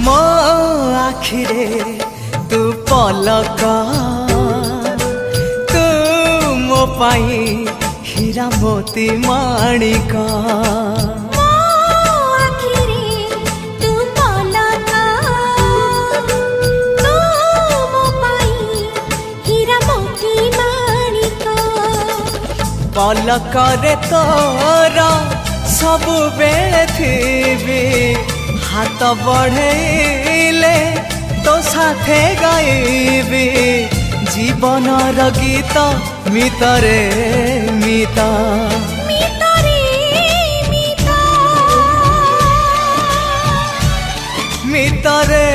मो आखिरे तू पलक तू मो पाई हीरा मोती माणिक पलक रे तोरा सबु बेले थी हाथ बढ़ेले तो साथे गाइबी जीवन गीत मितरे मिता मितरे